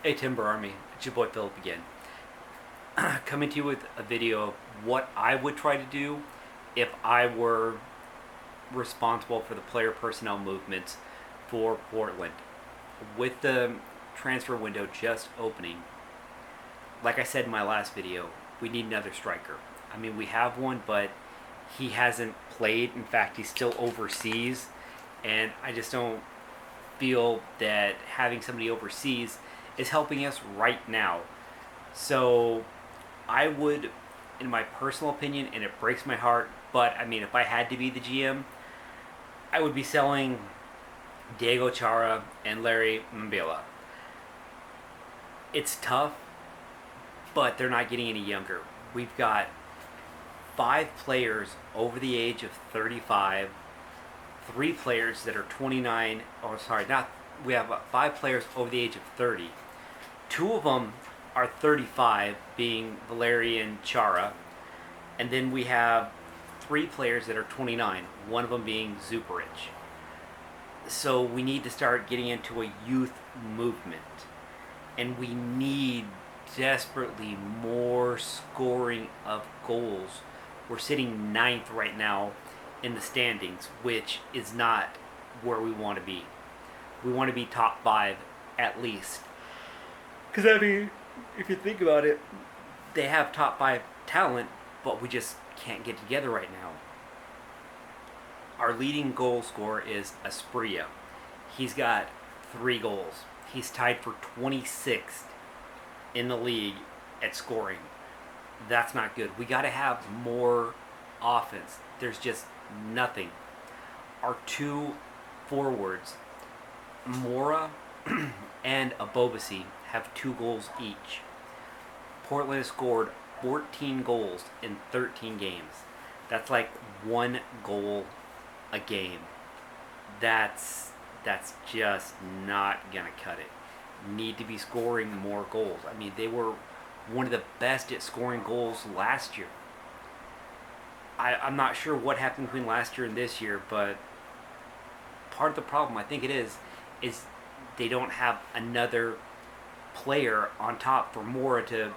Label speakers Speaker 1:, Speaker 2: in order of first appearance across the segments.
Speaker 1: Hey Timber Army, it's your boy Philip again. Coming to you with a video of what I would try to do if I were responsible for the player personnel movements for Portland. With the transfer window just opening, like I said in my last video, we need another striker. I mean, we have one, but he hasn't played. In fact, he's still overseas, and I just don't feel that having somebody overseas is helping us right now. So I would, in my personal opinion, and it breaks my heart, but I mean, if I had to be the GM, I would be selling Diego Chara and Larry Mbila. It's tough, but they're not getting any younger. We've got 5 players over the age of 35, 3 players that are 29, or sorry, not, we have 5 players over the age of 30. 2 of them are 35, being Valeri and Chara, and then we have 3 players that are 29, one of them being Zuperich. So we need to start getting into a youth movement, and we need desperately more scoring of goals. We're sitting 9th right now in the standings, which is not where we want to be. We want to be top 5 at least. Because, I mean, if you think about it, they have top 5 talent, but we just can't get together right now. Our leading goal scorer is Asprilla. He's got 3 goals. He's tied for 26th in the league at scoring. That's not good. We got to have more offense. There's just nothing. Our 2 forwards, Mora and Abobasi, have 2 goals each. Portland has scored 14 goals in 13 games. That's like 1 goal a game. That's just not gonna cut it. Need to be scoring more goals. I mean, they were one of the best at scoring goals last year. I'm not sure what happened between last year and this year, but part of the problem, I think it is they don't have another player on top for Mora to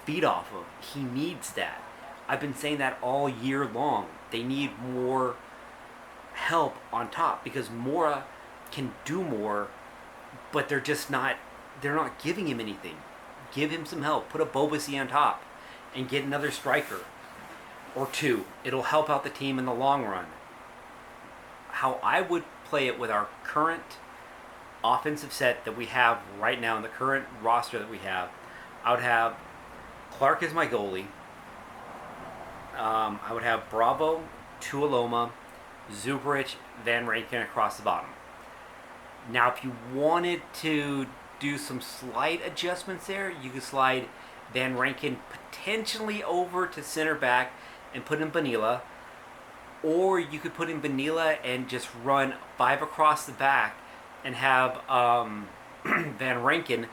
Speaker 1: feed off of. He needs that. I've been saying that all year long. They need more help on top because Mora can do more, but they're not giving him anything. Give him some help. Put a Bobasi on top and get another striker or 2. It'll help out the team in the long run. How I would play it with our current offensive set that we have right now in the current roster that we have, I would have Clark as my goalie. I would have Bravo, Tuoloma, Zubrich, Van Rankin across the bottom. Now, if you wanted to do some slight adjustments there, you could slide Van Rankin potentially over to center back and put in Vanilla, or you could put in Vanilla and just run 5 across the back and have Van Rankin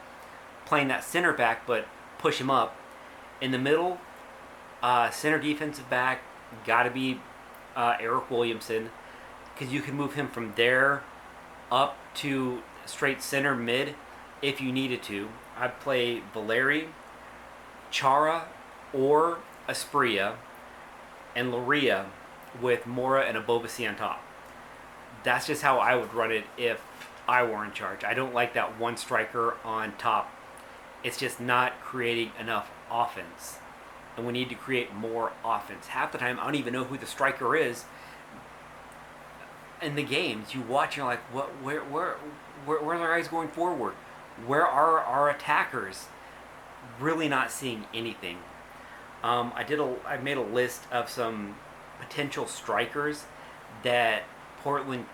Speaker 1: playing that center back, but push him up. In the middle, center defensive back, got to be Eric Williamson, because you can move him from there up to straight center mid if you needed to. I'd play Valeri, Chara, or Asprilla, and Luria with Mora and Abobasi on top. That's just how I would run it if I were in charge. I don't like that one striker on top. It's just not creating enough offense. And we need to create more offense. Half the time, I don't even know who the striker is. In the games, you watch and you're like, what? Where are the guys going forward? Where are our attackers? Really not seeing anything. I made a list of some potential strikers that Portland,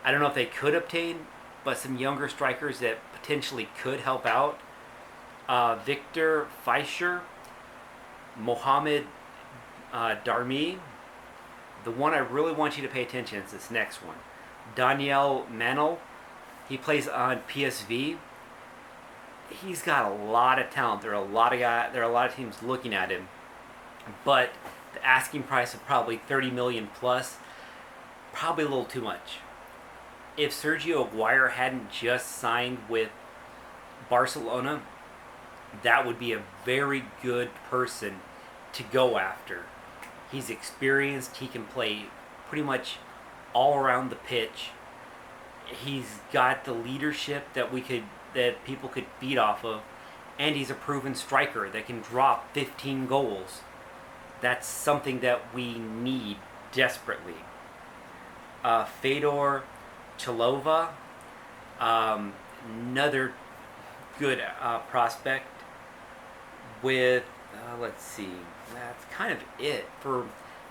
Speaker 1: I don't know if they could obtain, but some younger strikers that potentially could help out. Victor Fischer, Mohamed Darmi. The one I really want you to pay attention is this next one. Daniel Manel. He plays on PSV. He's got a lot of talent. There are a lot of teams looking at him, but the asking price of probably 30 million plus, probably a little too much. If Sergio Aguirre hadn't just signed with Barcelona, that would be a very good person to go after. He's experienced. He can play pretty much all around the pitch. He's got the leadership that people could feed off of, and he's a proven striker that can drop 15 goals. That's something that we need desperately. Fedor Chalova, another good prospect. With let's see, that's kind of it for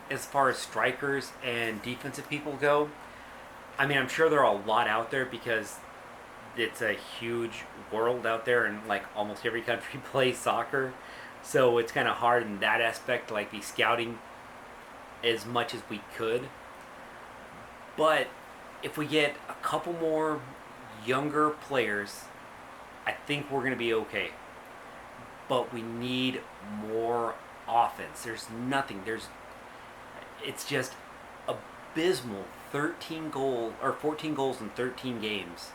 Speaker 1: as far as strikers and defensive people go. I mean, I'm sure there are a lot out there because it's a huge world out there, and like almost every country plays soccer, so it's kind of hard in that aspect to like be scouting as much as we could. But if we get a couple more younger players, I think we're going to be okay. But we need more offense. There's nothing. It's just abysmal. 14 goals in 13 games.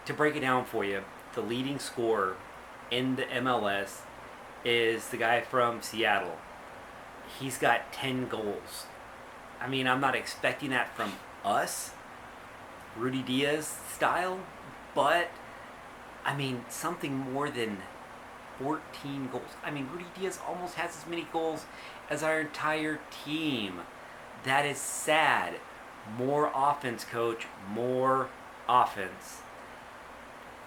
Speaker 1: To break it down for you, the leading scorer in the MLS is the guy from Seattle. He's got 10 goals. I mean, I'm not expecting that from us, Rudy Diaz style, but I mean, something more than 14 goals. I mean, Rudy Diaz almost has as many goals as our entire team. That is sad. More offense, coach. More offense.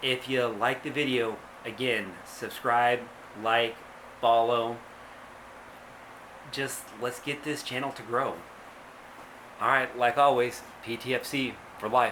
Speaker 1: If you like the video, again, subscribe, like, follow. Just let's get this channel to grow. Alright, like always, PTFC for life.